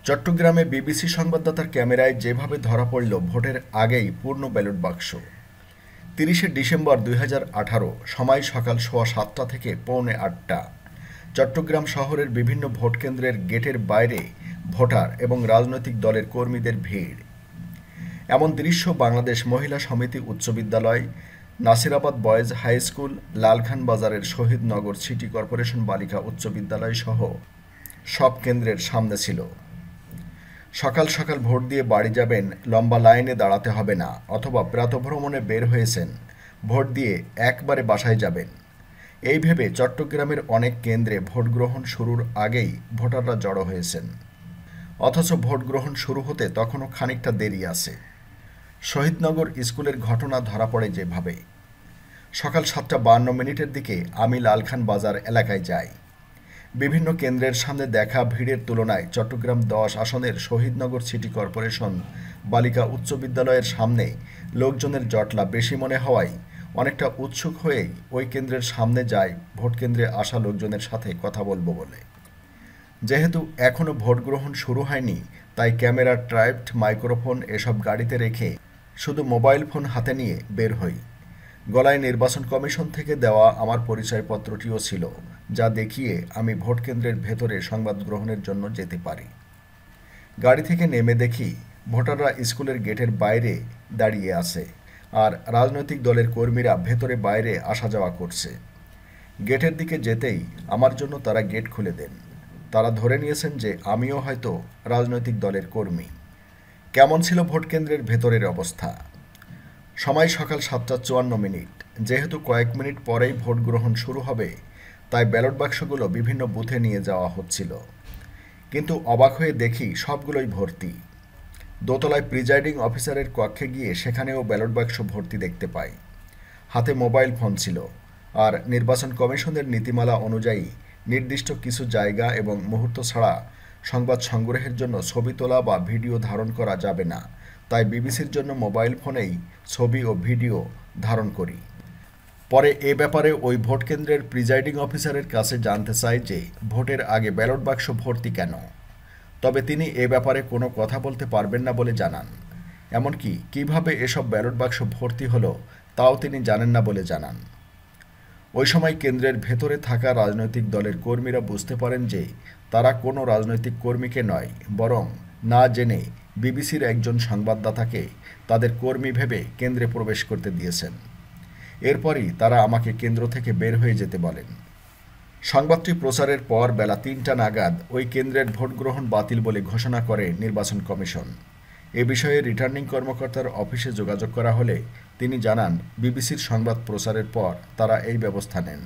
চট্টগ্রামে বিবিসি সংবাদদাতার ক্যামেরায় যেভাবে ধরা পড়ল ভোটের আগেই পূর্ণ ব্যালট বাক্স। ৩০শে ডিসেম্বর ২০১৮, সময় সকাল ৭:১৫ থেকে ৭:৪০। চট্টগ্রাম শহরের বিভিন্ন ভোটকেন্দ্রের গেটের বাইরে ভোটার এবং রাজনৈতিক দলের কর্মীদের ভিড়। এমন দৃশ্য বাংলাদেশ মহিলা সমিতি উচ্চ বিদ্যালয়, Nasirabad boys high school, Lalkhan বাজারের শহীদনগর সিটি কর্পোরেশন বালিকা উচ্চ বিদ্যালয় সহ সব কেন্দ্রের সামনে ছিল। সকাল সকাল ভোট দিয়ে বাড়ি যাবেন, লম্বা লাইনে দাঁড়াতে হবে না, অথবা প্রাতঃভ্রমণে বের হয়েছেন, ভোট দিয়ে একবারে বাসায় যাবেন, এই ভেবে চট্টগ্রামের অনেক কেন্দ্রে ভোট গ্রহণ শুরুর আগেই ভোটাররা জড়ো হয়েছেন। অথচ ভোট গ্রহণ শুরু হতে তখনও খানিকটা দেরি আছে। শহীদনগর স্কুলের ঘটনা ধরা পড়ে যেভাবে। সকাল ৭:৫২ দিকে আমি লালখান বাজার এলাকায় যাই। বিভিন্ন কেন্দ্রের সামনে দেখা ভিড়ের তুলনায় চট্টগ্রাম ১০ আসনের শহীদনগর সিটি কর্পোরেশন বালিকা উচ্চ বিদ্যালয়ের সামনে লোকজনের জটলা বেশি মনে হওয়ায় অনেকটা উৎসুক হয়েই ওই কেন্দ্রের সামনে যাই ভোট কেন্দ্রে আসা লোকজনের সাথে কথা বলবো বলে। যেহেতু এখনও ভোট গ্রহণ শুরু হয়নি, তাই ক্যামেরা, ট্রাইপড মাইক্রোফোন এসব গাড়িতে রেখে শুধু মোবাইল ফোন হাতে নিয়ে বের হই। গলায় নির্বাচন কমিশন থেকে দেওয়া আমার পরিচয়পত্রটিও ছিল, যা দেখিয়ে আমি ভোট কেন্দ্রের ভেতরে সংবাদ গ্রহণের জন্য যেতে পারি। গাড়ি থেকে নেমে দেখি ভোটাররা স্কুলের গেটের বাইরে দাঁড়িয়ে আছে, আর রাজনৈতিক দলের কর্মীরা ভেতরে বাইরে আসা যাওয়া করছে। গেটের দিকে যেতেই আমার জন্য তারা গেট খুলে দেন। তারা ধরে নিয়েছেন যে আমিও হয়তো রাজনৈতিক দলের কর্মী। কেমন ছিল ভোট কেন্দ্রের ভেতরের অবস্থা? সময় সকাল ৭:৫৪। যেহেতু কয়েক মিনিট পরেই ভোট গ্রহণ শুরু হবে, তাই ব্যালট বাক্সগুলো বিভিন্ন বুথে নিয়ে যাওয়া হচ্ছিল। কিন্তু অবাক হয়ে দেখি সবগুলোই ভর্তি। দোতলায় প্রিজাইডিং অফিসারের কক্ষে গিয়ে সেখানেও ব্যালট বাক্স ভর্তি দেখতে পাই। হাতে মোবাইল ফোন ছিল, আর নির্বাচন কমিশনের নীতিমালা অনুযায়ী নির্দিষ্ট কিছু জায়গা এবং মুহূর্ত ছাড়া সংবাদ সংগ্রহের জন্য ছবি তোলা বা ভিডিও ধারণ করা যাবে না, তাই বিবিসির জন্য মোবাইল ফোনেই ছবি ও ভিডিও ধারণ করি। পরে এ ব্যাপারে ওই ভোট কেন্দ্রের প্রিজাইডিং অফিসারের কাছে জানতে চাই যে ভোটের আগে ব্যালট বাক্স ভর্তি কেন। তবে তিনি এ ব্যাপারে কোনো কথা বলতে পারবেন না বলে জানান। এমনকি কিভাবে এসব ব্যালট বাক্স ভর্তি হলো তাও তিনি জানেন না বলে জানান। ওই সময় কেন্দ্রের ভেতরে থাকা রাজনৈতিক দলের কর্মীরা বুঝতে পারেন যে তারা কোনো রাজনৈতিক কর্মীকে নয়, বরং না জেনে বিবিসির একজন সংবাদদাতাকে তাদের কর্মী ভেবে কেন্দ্রে প্রবেশ করতে দিয়েছেন। এরপরই তারা আমাকে কেন্দ্র থেকে বের হয়ে যেতে বলেন। সংবাদটি প্রচারের পর বেলা ৩টা নাগাদ ওই কেন্দ্রের ভোট গ্রহণ বাতিল বলে ঘোষণা করে নির্বাচন কমিশন। এ বিষয়ে রিটার্নিং কর্মকর্তার অফিসে যোগাযোগ করা হলে তিনি জানান, বিবিসির সংবাদ প্রচারের পর তারা এই ব্যবস্থা নেন।